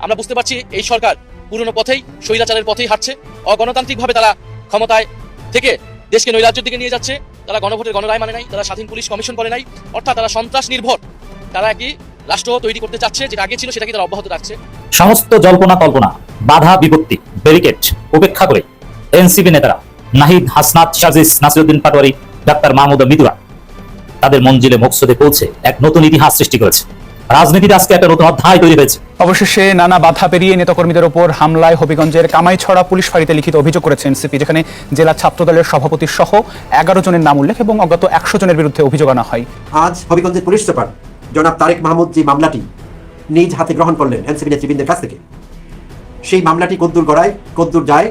আমরা বুঝতে পারছি এই সরকার পুরনো পথেই, স্বৈরাচারের পথেই হাঁটছে। অগণতান্ত্রিকভাবে তারা ক্ষমতায় থেকে দেশকে নৈরাজ্যের দিকে নিয়ে যাচ্ছে। তারা গণভোটের গণরায় মানে নাই, তারা স্বাধীন পুলিশ কমিশন করে নাই, অর্থাৎ তারা সন্ত্রাস নির্ভর তারা একই রাষ্ট্র তৈরি করতে চাচ্ছে। যেটা আগে ছিল সেটাকে তারা অব্যাহত রাখছে। সমস্ত জল্পনা কল্পনা, বাধা বিপত্তি, ব্যারিকেড উপেক্ষা করে এনসিপি নেতারা নাহিদ, হাসনাত, সাজিস, নাসিরউদ্দিন পাটোয়ারি, ডাক্তার মাহমুদ মিতুরা তাদের মঞ্জিলে মকসদে পৌঁছে এক নতুন ইতিহাস সৃষ্টি করেছে। রাজনীতিতে আজকে একটা নতুন অধ্যায় তৈরি হয়েছে। অবশেষে নানা বাধা পেরিয়ে নেতাকর্মীদের ওপর হামলায় হবিগঞ্জের কামাইছড়া পুলিশ ফাঁড়িতে লিখিত অভিযোগ করেছে এনসিপি, যেখানে জেলা ছাত্রদলের সভাপতি সহ 11 জনের নাম উল্লেখ এবং অজ্ঞাত 100 জনের বিরুদ্ধে অভিযোগ আনা হয়। আজ হবিগঞ্জের পুলিশ সুপার জনাব তারেক মাহমুদ যে মামলাটি নিজ হাতে গ্রহণ করলেন এনসিপি নেতৃবৃন্দের কাছ থেকে, সেই মামলাটি কদ্দূর গড়ায়, কদ্দূর যায়,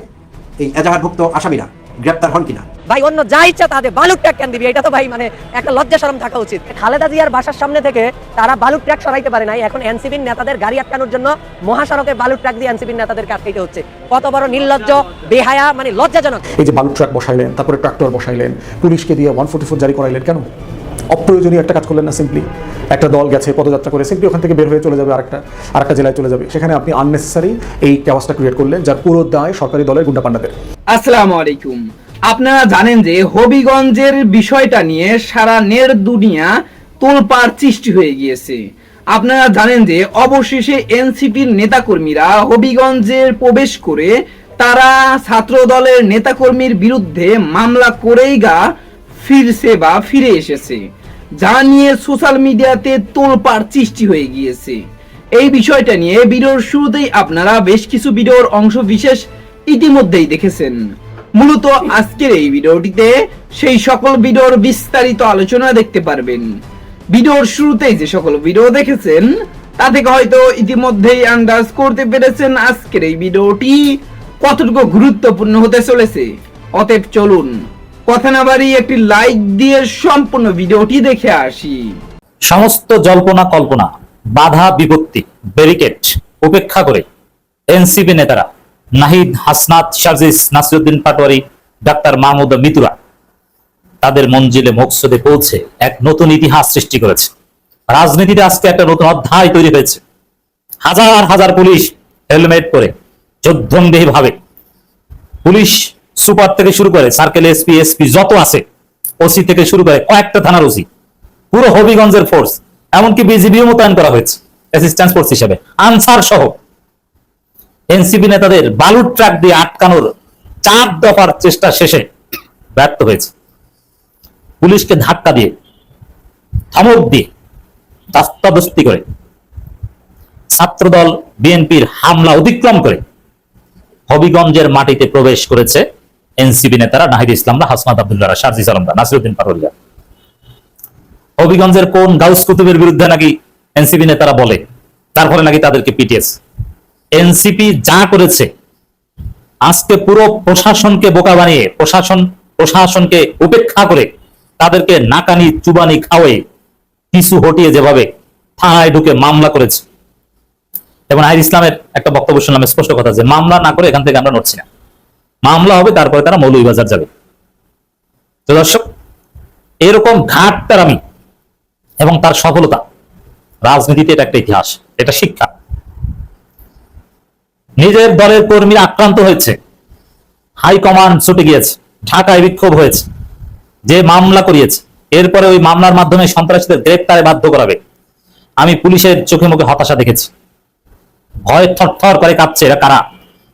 এই এজাহারভুক্ত আসামিরা গ্রেপ্তার হন কিনা। ভাই অন্য যা ইচ্ছা তাদের বালুর ট্র্যাক কেন দিবি? এটা তো ভাই মানে একটা লজ্জা শরম থাকা উচিত। খালেদা জিয়ার বাসার সামনে থেকে তারা বালুর ট্র্যাক সরাইতে পারে নাই, এখন এনসিপির নেতাদের গাড়ি আটকানোর জন্য মহাসড়কে বালুর ট্র্যাক দিয়ে এনসিপির নেতাদেরকে আটকাইতে হচ্ছে। কত বড় নির্লজ্জ, বেহায়া, মানে লজ্জাজনক। এই যে বালুর ট্রাক বসাইলেন, তারপরে ট্রাক্টর বসাইলেন, পুলিশকে দিয়ে 144 জারি করাইলেন কেন? অপ্রয়োজনীয় একটা কাজ করলেন না? সিম্পলি একটা দল গেছে পদযাত্রা করে, সিম্পলি ওখান থেকে বের হয়ে চলে যাবে আরেকটা জেলায় চলে যাবে, সেখানে আপনি আননেসেসারি এই ক্যাওয়াসটা ক্রিয়েট করলেন, যার পুরো দায় সরকারি দলের গুন্ডা পান্ডাদের। আসসালামু আলাইকুম। আপনারা জানেন যে হবিগঞ্জের বিষয়টা নিয়ে সারা নেট দুনিয়া তোলপাড় সৃষ্টি হয়ে গিয়েছে। আপনারা জানেন যে অবশেষে এনসিপির নেতাকর্মীরা হবিগঞ্জের প্রবেশ করে তারা ছাত্র দলের নেতাকর্মীর বিরুদ্ধে মামলা করেই ফিরে এসেছে, যা নিয়ে সোশ্যাল মিডিয়াতে তোলপাড় সৃষ্টি হয়ে গিয়েছে। এই বিষয়টা নিয়ে ভিডিওর শুরুতেই আপনারা বেশ কিছু ভিডিওর অংশ বিশেষ ইতিমধ্যেই দেখেছেন। মূলত আজকের এই ভিডিওটিতে সেই সকল ভিডিওর বিস্তারিত আলোচনা দেখতে পারবেন। ভিডিওর শুরুতেই যে সকল ভিডিও দেখেছেন তা থেকে হয়তো ইতিমধ্যেই আন্দাজ করতে পেরেছেন আজকের এই ভিডিওটি কতটুকু গুরুত্বপূর্ণ হতে চলেছে। অতএব চলুন কথা না বাড়িয়ে একটি লাইক দিয়ে সম্পূর্ণ ভিডিওটি দেখে আসি। সমস্ত জল্পনা কল্পনা, বাধা বিপত্তি, ব্যারিকেড উপেক্ষা করে এনসিপি নেতারা নাহিদ, হাসনাত, সাজিস, নাসিরউদ্দিন পাটোয়ারি, ডাক্তার মাহমুদ মিতুরা তাদের মঞ্জিলে মকসদে পৌঁছে এক নতুন ইতিহাস সৃষ্টি করেছে। রাজনীতিতে আজকে একটা নতুন অধ্যায় তৈরি হয়েছে। হাজার হাজার পুলিশ হেলমেট পরে যুদ্ধংদেহী ভাবে, পুলিশ সুপার থেকে শুরু করে সার্কেল এসপি যত আছে, ওসি থেকে শুরু করে কয়েকটা থানার ওসি, পুরো হবিগঞ্জের ফোর্স, এমনকি বিজিবিও মোতায়েন করা হয়েছে অ্যাসিস্ট্যান্ট ফোর্স হিসেবে, আনসার সহ এনসিপি নেতাদের বালুর ট্রাক দিয়ে আটকানোর 4 দফার চেষ্টা শেষে ব্যর্থ হয়েছে। পুলিশকে ধাক্কা দিয়ে, ধমক দিয়ে, দাস্তাদস্তি করে, ছাত্রদল বিএনপির হামলা অতিক্রম করে হবিগঞ্জের মাটিতে প্রবেশ করেছে এনসিপি নেতারা নাহিদ ইসলামরা, হাসনাত আব্দুল্লাহরা, সাজিস আলমরা, নাসিরউদ্দিন পাটোয়ারিরা। হবিগঞ্জের কোন গাউস কুতুবের বিরুদ্ধে নাকি এনসিপি নেতারা বলে, তারপরে নাকি তাদেরকে পিটিয়েছে। এনসিপি যা করেছে, আজকে পুরো প্রশাসনকে বোকা বানিয়ে, প্রশাসনকে উপেক্ষা করে তাদেরকে নাকানি চুবানি খাওয়াই পিছু হটিয়ে যেভাবে থানায় ঢুকে মামলা করেছে। এবং নাহিদ ইসলামের একটা বক্তব্য শুনলাম, স্পষ্ট কথা, যে মামলা না করে এখান থেকে আমরা নড়ছি না, মামলা হবে তারপরে তারা মৌলভীবাজার যাবে। তো দর্শক, এরকম ঘাটতারামি এবং তার সফলতা রাজনীতিতে এটা একটা ইতিহাস, এটা শিক্ষা। নিজের দলের কর্মী আক্রান্ত হয়েছে, হাইকমান্ড ছুটে গিয়েছে, ঢাকায় বিক্ষোভ হয়েছে, যে মামলা করিয়েছে, এরপরে ওই মামলার মাধ্যমে সন্ত্রাসীদের গ্রেপ্তারে বাধ্য করাবে। আমি পুলিশের চোখে মুখে হতাশা দেখেছি, ভয় থরথর করে কাঁপছে। এরা কারা?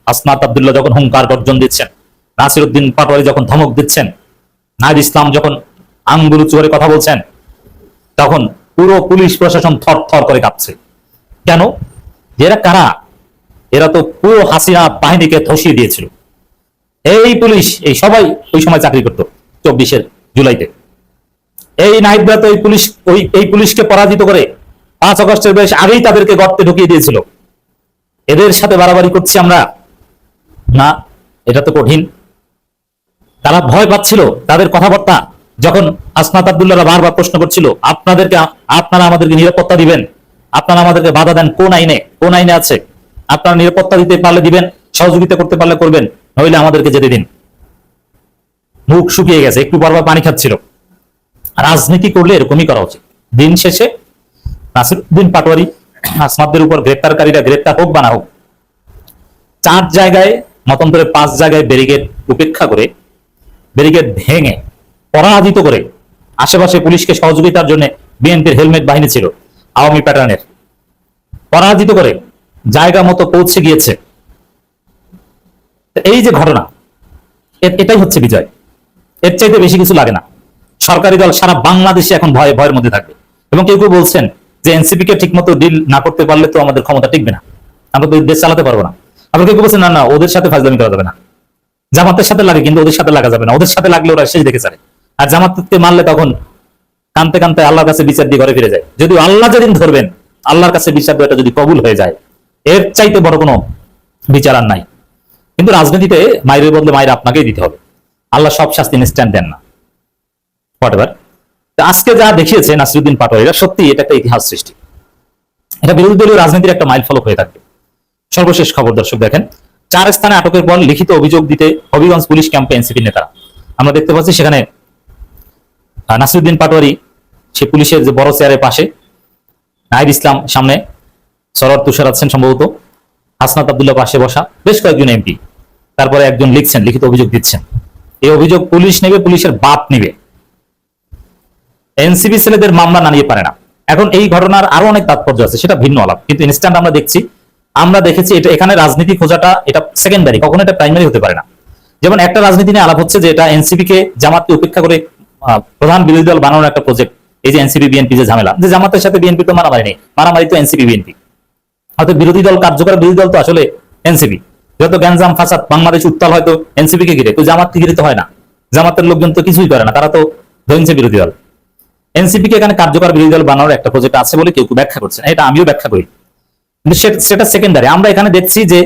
হাসনাত আব্দুল্লাহ যখন হুঙ্কার গর্জন দিচ্ছেন, নাসিরউদ্দিন পাটোয়ারি যখন ধমক দিচ্ছেন, নাহিদ ইসলাম যখন আঙ্গুল উঁচু করে কথা বলছেন, তখন পুরো পুলিশ প্রশাসন থরথর করে কাঁপছে। কেন? এরা কারা? এরা তো পুরো হাসিনা বাহিনীকে ধসিয়ে দিয়েছিল। এই পুলিশ, এই সবাই ওই সময় চাকরি করতো 24 জুলাইতে। এই নাহিদরা তো এই পুলিশকে পরাজিত করে 5 আগস্টের বেশ আগেই তাদেরকে গর্তে ঢুকিয়ে দিয়েছিল। এদের সাথে বাড়াবাড়ি করছি আমরা না? এটা তো কঠিন। তারা ভয় পাচ্ছিল, তাদের কথাবার্তা যখন হাসনাত আব্দুল্লাহরা বারবার প্রশ্ন করছিল, আপনারা আমাদেরকে নিরাপত্তা দিবেন, আপনারা আমাদেরকে বাধা দেন কোন আইনে আছে, আপনারা নিরাপত্তা দিতে পারলে দিবেন, সহযোগিতা করতে পারলে করবেন, নইলে আমাদেরকে যেতে দিন। মুখ শুকিয়ে গেছে, একটু বারবার পানি খাচ্ছিল। রাজনীতি করলে এরকমই করা উচিত। দিন শেষে নাসিরউদ্দিন পাটোয়ারি হাসনাতদের উপর গ্রেপ্তারকারীরা গ্রেপ্তার হোক বা না হোক, 4 জায়গায় মতান্তরে 5 জায়গায় ব্যারিকেড উপেক্ষা করে, ব্যারিকেড ভেঙে পরাজিত করে, আশেপাশে পুলিশকে সহযোগিতার জন্য বিএনপির হেলমেট বাহিনী ছিল আওয়ামী প্যাটার্নের, পরাজিত করে জায়গা মতো পৌঁছে গিয়েছে। এই যে ঘটনা, এটাই হচ্ছে বিজয়। এর চাইতে বেশি কিছু লাগে না। সরকারি দল সারা বাংলাদেশে এখন ভয়ের মধ্যে থাকবে। এবং কেউ কেউ বলছেন যে এনসিপি কে ঠিক মতো ডিল না করতে পারলে তো আমাদের ক্ষমতা টিকবে না, আমরা তো দেশ চালাতে পারবো না। আবার কেউ কেউ বলছেন না, ওদের সাথে ফাজলামি করা যাবে না, জামাতের সাথে লাগে কিন্তু ওদের সাথে লাগা যাবে না, ওদের সাথে লাগলে ওরা শেষ দেখে ছাড়ে। আর জামাতকে মারলে তখন কানতে কানতে আল্লাহর কাছে বিচার দিয়ে ঘরে ফিরে যায়। যদি আল্লাহ যেদিন ধরবেন, আল্লাহর কাছে বিচার দেওয়াটা যদি কবুল হয়ে যায়, এর চাইতে বড় কোনো বিচার আর নাই। কিন্তু রাজনীতিতে মায়ের বদলে মায়ের আপনাকেই দিতে হবে। আল্লাহ সব শাস্তি ইনস্ট্যান্ট দেন না। হোয়াটএভার। আজকে যা দেখিয়েছে নাসিরউদ্দিন পাটোয়ারি, এটা সত্যি এটা একটা ইতিহাস সৃষ্টি। এটা বিরোধী দলীয় রাজনীতির একটা মাইল ফলক হয়ে থাকবে। সর্বশেষ খবর দর্শক দেখেন, 4 স্থানে আটকের পর লিখিত অভিযোগ দিতে হবিগঞ্জ পুলিশ ক্যাম্পে এনসিপি নেতারা। আমরা দেখতে পাচ্ছি সেখানে নাসিরউদ্দিন পাটোয়ারি সে পুলিশের যে বড় চেয়ারের পাশে, নাহিদ ইসলাম সামনে, সরোয়ার তুষার আছেন সম্ভবত, হাসনাত আব্দুল্লাহ পাশে বসা, বেশ কয়েকজন এমপি। তারপরে একজন লিখছেন, লিখিত অভিযোগ দিচ্ছেন। এই অভিযোগ পুলিশ নেবে, পুলিশের বাপ নেবে। এনসিপি ছেলেদের মামলা না নিয়ে পারে না। এখন এই ঘটনার আরো অনেক তাৎপর্য আছে, সেটা ভিন্ন আলাপ। কিন্তু ইনস্ট্যান্ট আমরা দেখেছি এটা এখানে রাজনীতি খোঁজাটা এটা সেকেন্ডারি, কখনো এটা প্রাইমারি হতে পারে না। যেমন একটা রাজনীতি নিয়ে আলাপ হচ্ছে যে এটা এনসিপি কে জামাতকে উপেক্ষা করে প্রধান বিরোধী দল বানানোর একটা প্রজেক্ট। এই যে এনসিপি বিএনপি যে ঝামেলা, যে জামাতের সাথে বিএনপি তো মারামারি নেই, মারামারি তো এনসিপি বিএনপি। হয়তো বিরোধী দল, কার্যকর বিরোধী দল তো আসলে এনসিপি। যত গ্যাঞ্জাম ফাসাদ বাংলাদেশ উত্তাল হয়তো এনসিপি কে ঘিরে, তো জামাতকে ঘিরে তো হয় না। জামাতের লোকজন তো কিছুই করে না, তারা তো ধরছে বিরোধী দল। এনসিপি কে এখানে কার্যকর বিরোধী দল বানানোর একটা প্রজেক্ট আছে বলে কেউ ব্যাখ্যা করছে, এটা আমিও ব্যাখ্যা করি, কিন্তু সেটা সেকেন্ডারি। আমরা এখানে দেখছি যে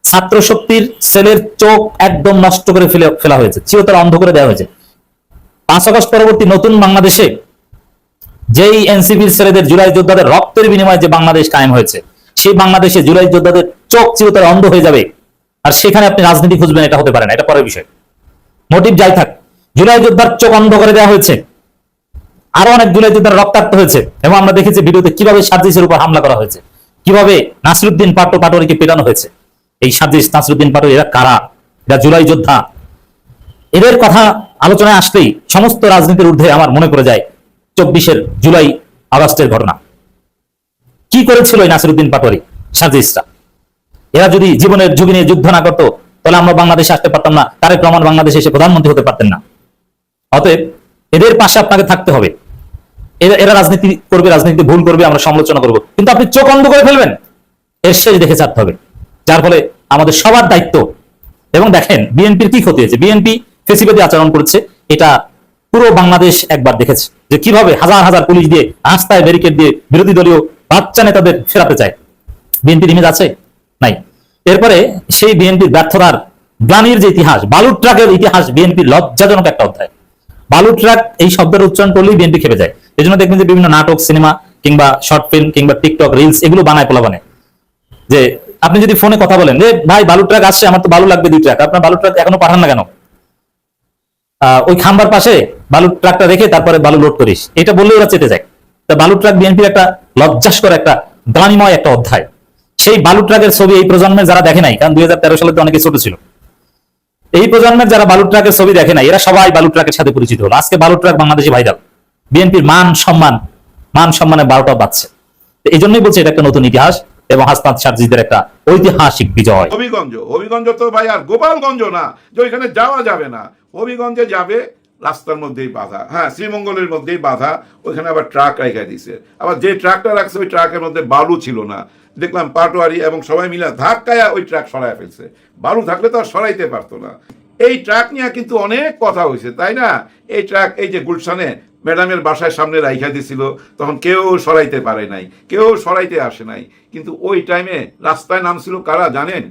ছাত্র শক্তির ছেলের চোখ একদম নষ্ট করে ফেলা হয়েছে, চিরতরে অন্ধ করে দেওয়া হয়েছে। 5 আগস্ট পরবর্তী নতুন বাংলাদেশে যেই এনসিপির ছেলেদের, জুলাই যোদ্ধাদের রক্তের বিনিময়ে যে বাংলাদেশ কায়েম হয়েছে, সেই বাংলাদেশে জুলাই যোদ্ধাদের চোখ চিরতরে অন্ধ হয়ে যাবে। আর সেখানে আপনি রাজনীতি খুঁজবেন, এটা হতে পারে না, এটা পরের বিষয়। মোটিভ যাই থাক, জুলাই যোদ্ধার চোখ অন্ধ করে দেওয়া হয়েছে। আরো অনেক জুলাই যোদ্ধার রক্তাক্ত হয়েছে। এবং আমরা দেখেছি ভিডিওতে কিভাবে সার্জিসের উপর হামলা করা হয়েছে, কিভাবে নাসিরউদ্দিন পাটোয়ারিকে পেটানো হয়েছে। এই সার্জিস, নাসিরউদ্দিন পাটোয়ারি, এরা কারা? এরা জুলাই যোদ্ধা। এদের কথা আলোচনায় আসলেই সমস্ত রাজনীতির ঊর্ধ্বে আমার মনে পড়ে যায় 24 জুলাই আগস্টের ঘটনা। কি করেছিল এই নাসিরউদ্দিন পাটোয়ারি, সার্জিসরা? এরা যদি জীবনের ঝুঁকি নিয়ে যুদ্ধ না করতো, তাহলে আমরা বাংলাদেশে আসতে পারতাম না, তারেক রহমান বাংলাদেশে এসে প্রধানমন্ত্রী হতে পারতেন না। অতএব এদের পাশে আপনাকে থাকতে হবে। এরা রাজনীতি করবে, রাজনীতি ভুল করবে, আমরা সমালোচনা করব, কিন্তু আপনি চোখ অন্ধ করে ফেলবেন, এর শেষ দেখে ছাড়তে হবে। যার ফলে আমাদের সবার দায়িত্ব। এবং দেখেন বিএনপির কি ক্ষতি হয়েছে, বিএনপি ফেসিবাদী আচরণ করছে, এটা পুরো বাংলাদেশ একবার দেখেছে যে কিভাবে হাজার হাজার পুলিশ দিয়ে, রাস্তায় ব্যারিকেড দিয়ে বিরোধী দলীয় বাচ্চা নেতাদের ফেরাতে চায়। বিএনপির ইমেজ আছে নাই। এরপরে সেই বিএনপির ব্যর্থতার গ্লানির যে ইতিহাস, বালুর ট্রাকের ইতিহাস বিএনপির লজ্জাজনক একটা অধ্যায়। বালু ট্রাক এই শব্দের উচ্চারণ করলেই বিএনপি খেপে যায়। এই জন্য দেখবেন যে বিভিন্ন নাটক, সিনেমা কিংবা শর্ট ফিল্ম কিংবা টিকটক রিলস এগুলো বানায় পোলাপানে। যে আপনি যদি ফোনে কথা বলেন যে ভাই বালু ট্রাক আসছে, আমার তো বালু লাগবে 2 ট্রাক, আপনার বালু ট্রাক এখনো পাঠান না কেন? ওই খাম্বার পাশে বালু ট্রাকটা রেখে তারপরে বালু লোড করিস, এটা বললে ওরা চেতে যায়। তা বালু ট্রাক বিএনপির একটা লজ্জাস্কর, একটা গ্লানিময় একটা অধ্যায়। সেই বালু ট্রাকের ছবি এই প্রজন্মের যারা দেখে নাই, কারণ 2013 সালে তো অনেকে ছোট ছিল, এই প্রজন্মের যারা বালু ট্রাকের ছবি দেখে নাই, এরা সবাই বালু ট্রাকের সাথে পরিচিত হলো। আজকে বালু ট্রাক বাংলাদেশে ভাইরাল, বিএনপির মান সম্মানে 12টা বাজছে। এই জন্যই বলছে এটা একটা নতুন ইতিহাস এবং হাসনাত সার্জিসদের একটা ঐতিহাসিক বিজয়। হবিগঞ্জ তো ভাই আর গোপালগঞ্জ না যে ওইখানে যাওয়া যাবে না। হবিগঞ্জে যাবে রাস্তার মধ্যেই বাধা, হ্যাঁ শ্রীমঙ্গলের মধ্যেই বাধা, ওইখানে আবার ট্রাক রেখে দিছে। আবার যে ট্রাকটা রাখছে ওই ট্রাকের মধ্যে বালু ছিল না, দেখলাম পাটোয়ারি এবং সবাই মিলে ধাক্কায়া ওই ট্রাক সরাই ফেলছে। বালু থাকলে তো আর সরাইতে পারতো না। এই ট্রাক নিয়ে কিন্তু অনেক কথা হয়েছে, তাই না? এই ট্রাক এই যে গুলশানে ম্যাডামের বাসায় সামনে রাইখা দিছিল, তখন কেউ সরাইতে পারে নাই, কেউ সরাইতে আসে নাই। কিন্তু ওই টাইমে রাস্তায় নামছিল কারা জানেন?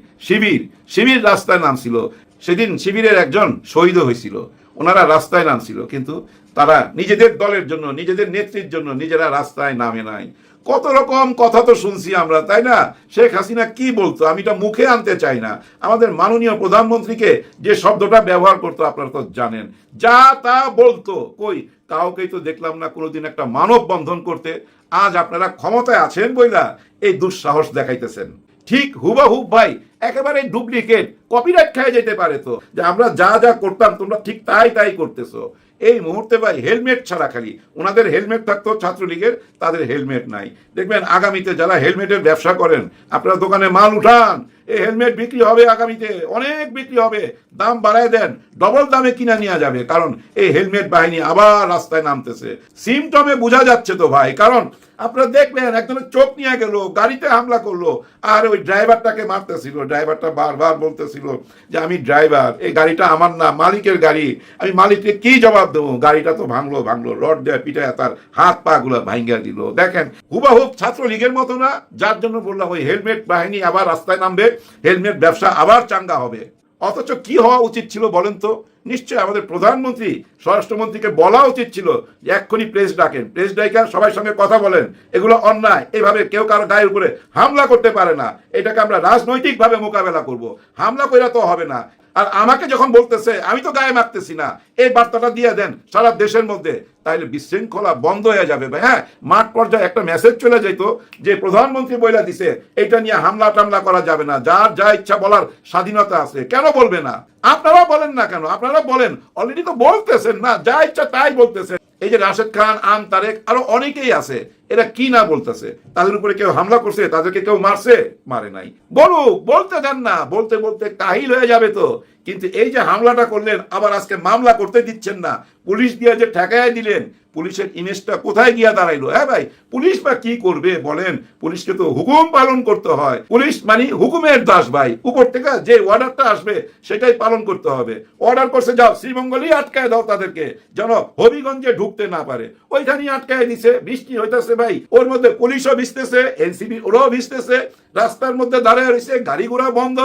শিবির রাস্তায় নামছিল। সেদিন শিবিরের একজন শহীদ হয়েছিল, ওনারা রাস্তায় নামছিল, কিন্তু তারা নিজেদের দলের জন্য, নিজেদের নেত্রীর জন্য নিজেরা রাস্তায় নামে নাই। কত রকম কথা তো শুনছি আমরা, তাই না? শেখ হাসিনা কি বলতো, আমি এটা মুখে আনতে চাই না। আমাদের মাননীয় প্রধানমন্ত্রীকে যে শব্দটা ব্যবহার করতো আপনারা তো জানেন, যা তা বলতো। কই কাউকেই তো দেখলাম না কোনোদিন একটা মানববন্ধন করতে। আজ আপনারা ক্ষমতায় আছেন বইলা এই দুঃসাহস দেখাইতেছেন। ঠিক হুবাহুব ভাই, একেবারে ডুপ্লিকেট, কপিরাইট খেয়ে যেতে পারে তো, যে আমরা যা যা করতাম তোমরা ঠিক তাই তাই করতেছো। এই মুহূর্তে ভাই হেলমেট ছাড়া, খালি ওনাদের হেলমেট থাকতো ছাত্রলীগের, তাদের হেলমেট নাই। দেখবেন আগামীতে যারা হেলমেটের ব্যবসা করেন, আপনারা দোকানে মাল উঠান, এই হেলমেট বিক্রি হবে আগামীতে, অনেক বিক্রি হবে, দাম বাড়ায় দেন, ডবল দামে কিনা নেওয়া যাবে, কারণ এই হেলমেট বাহিনী আবার রাস্তায় নামতেছে। সিমটমে বোঝা যাচ্ছে তো ভাই, কারণ আপনারা দেখলেন একজনের চোখ নিয়ে গেল, গাড়িতে হামলা করলো, আর ওই ড্রাইভারটাকে মারতেছিল। ড্রাইভারটা বারবার বলতেছিল যে আমি ড্রাইভার, এই গাড়িটা আমার না, মালিকের গাড়ি, আমি মালিককে কি জবাব দেবো, গাড়িটা তো ভাঙলো, রড দেয় পিটায় তার হাত পা গুলো ভাঙ্গা দিল। দেখেন হুবাহুব ছাত্রলীগের মতো না, যার জন্য বললাম ওই হেলমেট বাহিনী আবার রাস্তায় নামবে, হেলমেট ব্যবসা আবার চাঙ্গা হবে। অথচ কি হওয়া উচিত ছিল বলেন তো? নিশ্চয়ই আমাদের প্রধানমন্ত্রী, স্বরাষ্ট্রমন্ত্রীকে বলা উচিত ছিল যে এক্ষুনি প্রেস ডাকেন, প্রেস ডাইকা সবার সঙ্গে কথা বলেন, এগুলো অন্যায়, এইভাবে কেউ কারো গায়ের উপরে হামলা করতে পারে না, এটাকে আমরা রাজনৈতিকভাবে মোকাবেলা করব, হামলা কইরা তো হবে না। আর আমাকে যখন বলতেছে আমি তো গায়ে মারতেছি না, এই বার্তাটা দিয়ে দেন সারা দেশের মধ্যে, তাহলে বিশৃঙ্খলা বন্ধ হয়ে যাবে ভাই। হ্যাঁ, মাঠ পর্যায়ে একটা মেসেজ চলে যেত যে প্রধানমন্ত্রী বইলা দিছে এটা নিয়ে হামলা টামলা করা যাবে না, যার যা ইচ্ছা বলার স্বাধীনতা আছে, কেন বলবে না? আপনারা বলেন না কেন? আপনারা বলেন, অলরেডি তো বলতেছেন না, যা ইচ্ছা তাই বলতেছেন। এই যে রাশেদ খান, আম তারেক, আরো অনেকেই আছে, এরা কি না বলতেছে? তাদের উপরে কেউ হামলা করছে? তাদেরকে কেউ মারছে? মারে নাই। বলুক, বলতে দেন না, বলতে বলতে কাহিল হয়ে যাবে তো। কিন্তু এই যে হামলাটা করলেন, আবার আজকে মামলা করতে দিচ্ছেন না, পুলিশ দিয়ে যে ঠেকায় দিলেন, পুলিশের ইমেজটা কোথায় গিয়া দাঁড়াইলো? হ্যাঁ ভাই, পুলিশ বা কি করবে বলেন? পুলিশকে তো হুকুম পালন করতে হয়, পুলিশ মানে হুকুমের দাস ভাই, উপর থেকে যে অর্ডারটা আসবে সেটাই পালন করতে হবে। অর্ডার করছে যাও শ্রীমঙ্গলই আটকায় দাও তাদেরকে, যেন হবিগঞ্জে ঢুকতে না পারে, ওইখানেই আটকায় দিছে। বৃষ্টি হইতেছে ভাই, ওর মধ্যে পুলিশও ভিজতেছে, এনসিবি ওরাও ভিজতেছে, রাস্তার মধ্যে দাঁড়ায় রয়েছে, গাড়ি ঘোড়া বন্ধ,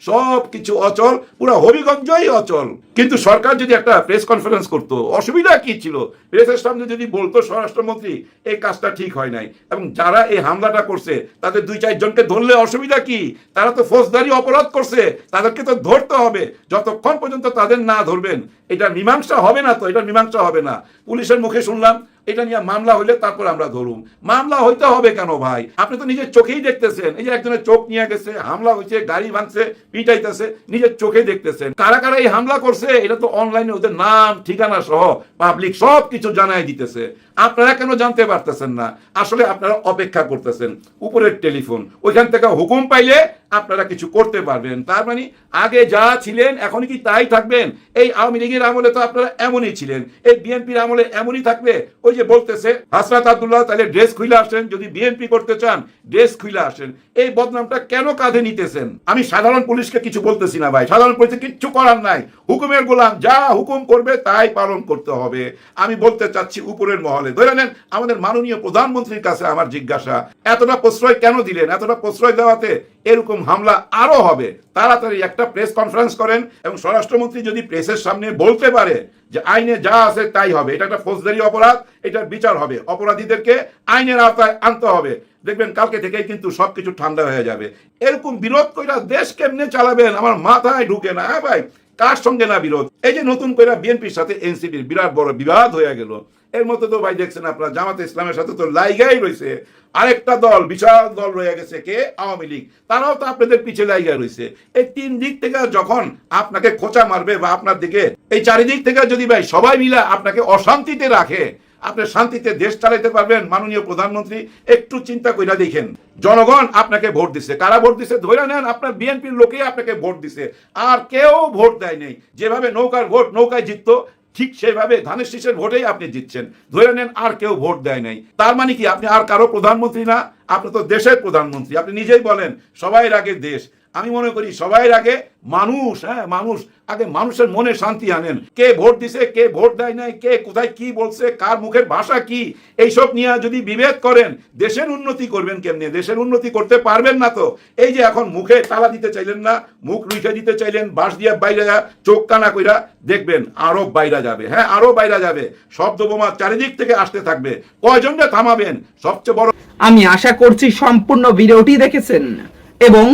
সব কিছু অচল, পুরো হবিগঞ্জই অচল। কিন্তু সরকার যদি একটা প্রেস কনফারেন্স করতো, অসুবিধা কি ছিল? প্রেসের সামনে যদি বলতো স্বরাষ্ট্রমন্ত্রী এই কাজটা ঠিক হয় নাই, এবং যারা এই হামলাটা করছে তাদের 2-4 জনকে ধরলে অসুবিধা কি? তারা তো ফৌজদারি অপরাধ করছে, তাদেরকে তো ধরতে হবে। যতক্ষণ পর্যন্ত তাদের না ধরবেন এটা মীমাংসা হবে না। তো এটা মীমাংসা হবে না। পুলিশের মুখে শুনলাম এটা নিয়ে মামলা হইলে তারপর আমরা ধরুম। মামলা হইতে হবে কেন ভাই? আপনি তো নিজের চোখেই দেখতেছেন, এই যে একজনের চোখ নিয়ে গেছে, হামলা হয়েছে, গাড়ি ভাঙছে, পিটাইতেছে, নিজের চোখে দেখতেছেন। কারা কারা এই হামলা করছে এটা তো অনলাইনে ওদের নাম ঠিকানা সহ পাবলিক সব কিছু জানাই দিতেছে। আপনারা কেন জানতে পারতেছেন না? আসলে আপনারা অপেক্ষা করতেছেন উপরের টেলিফোন, ওইখান থেকে হুকুম পাইলে আপনারা কিছু করতে পারবেন। তার মানে আগে যা ছিলেন এখন কি তাই থাকবেন? এই আওয়ামী লীগের আমলে তো আপনারা এমনই ছিলেন, এই বিএনপির আমলে এমনই থাকবে। ওই যে বলতেছে হাসরাত আব্দুল্লাহ, তাহলে ড্রেস খুলে আসেন, যদি বিএনপি করতে চান ড্রেস খুলে আসেন। এই বদনামটা কেন কাঁধে নিতেছেন? আমি সাধারণ পুলিশকে কিছু বলতেছি না ভাই, সাধারণ পুলিশকে কিচ্ছু করার নাই, হুকুমের গোলাম, যা হুকুম করবে তাই পালন করতে হবে। আমি বলতে চাচ্ছি উপরের মহলে, ধরে নেন আমাদের মাননীয় প্রধানমন্ত্রীর কাছে আমার জিজ্ঞাসা, এতটা প্রশ্রয় কেন দিলেন? এতটা প্রশ্রয় দেওয়াতে এরকম হামলা আরো হবে। তাড়াতাড়ি একটা প্রেস কনফারেন্স করেন, এবং স্বরাষ্ট্রমন্ত্রী যদি প্রেসের সামনে বলতে পারে যে আইনে যা আছে তাই হবে, এটা একটা ফৌজদারি অপরাধ, এটার বিচার হবে, অপরাধীদেরকে আইনের আওতায় আনতে হবে, দেখবেন কালকে থেকেই কিন্তু সবকিছু ঠান্ডা হয়ে যাবে। এরকম বিরোধ কইরা দেশ কেমনে চালাবেন আমার মাথায় ঢুকে না। হ্যাঁ ভাই, কার সঙ্গে না বিরোধ? এই যে নতুন করে বিএনপির সাথে এনসিপির বিরাট বড় বিবাদ হয়ে গেল, এর মধ্যে তো ভাই দেখছেন আপনারা জামাতে ইসলামের সাথে তো লাইগাই রয়েছে আরেকটা দল, বিশাল দল রয়ে গেছে, কে? আওয়ামী লীগ। তারাও তো আপনাদের পিছে লাইগা রয়েছে। এই 3 দিক থেকে যখন আপনাকে খোঁচা মারবে বা আপনার দিকে এই চারিদিক থেকে যদি ভাই সবাই মিলে আপনাকে অশান্তিতে রাখে, আপনি শান্তিতে দেশ চালাইতে পারবেন? মাননীয় প্রধানমন্ত্রী একটু চিন্তা কইরা দেখেন, জনগণ আপনাকে ভোট দিছে, কারা ভোট দিছে? ধরে নেন আপনার বিএনপির লোকেই আপনাকে ভোট দিছে, আর কেউ ভোট দেয় নেই। যেভাবে নৌকার ভোট নৌকায় জিততো, ঠিক সেভাবে ধানের শীষের ভোটেই আপনি জিতছেন। ধরে নেন আর কেউ ভোট দেয় নাই, তার মানে কি আপনি আর কারো প্রধানমন্ত্রী না? আপনি তো দেশের প্রধানমন্ত্রী। আপনি নিজেই বলেন সবাই আগে দেশ। আমি মনে করি সবাই আগে মানুষ। হ্যাঁ, মানুষ আগে, মানুষের মনে শান্তি আনেন। কে ভোট দিছে, কে ভোট দেয় নাই, কে কোথায় কি বলছে, কার মুখের ভাষা কি, এইসব নিয়ে যদি বিভেদ করেন, দেশের উন্নতি করবেন কেমনে? দেশের উন্নতি করতে পারবেন না তো। এই যে এখন মুখে তালা দিতে চাইলেন না, মুখ রুখে দিতে চাইলেন, বাঁশ দিয়ে বাইরে চোখ কানা কইরা, দেখবেন আরো বাইরে যাবে। হ্যাঁ, আরো বাইরে যাবে, শব্দ বোমা চারিদিক থেকে আসতে থাকবে। কয়জনকে থামাবেন? সবচেয়ে বড়, আমি আশা করছি সম্পূর্ণ ভিডিওটি দেখেছেন এবং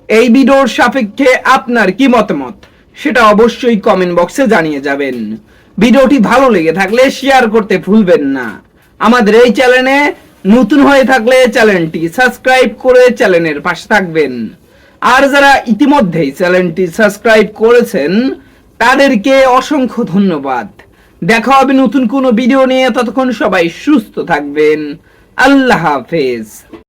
এই ভিডিওর সাপেক্ষে আপনার কি মতামত সেটা অবশ্যই কমেন্ট বক্সে জানিয়ে যাবেন। ভিডিওটি ভালো লেগে থাকলে শেয়ার করতে ভুলবেন না। আমাদের এই চ্যানেলে নতুন হয়ে থাকলে চ্যানেলটি সাবস্ক্রাইব করে চ্যানেলের পাশে থাকবেন। আর যারা ইতিমধ্যেই চ্যানেলটি সাবস্ক্রাইব করেছেন তাদেরকে অসংখ্য ধন্যবাদ। দেখা হবে নতুন কোনো ভিডিও নিয়ে, ততক্ষণ সবাই সুস্থ থাকবেন। আল্লাহ হাফেজ।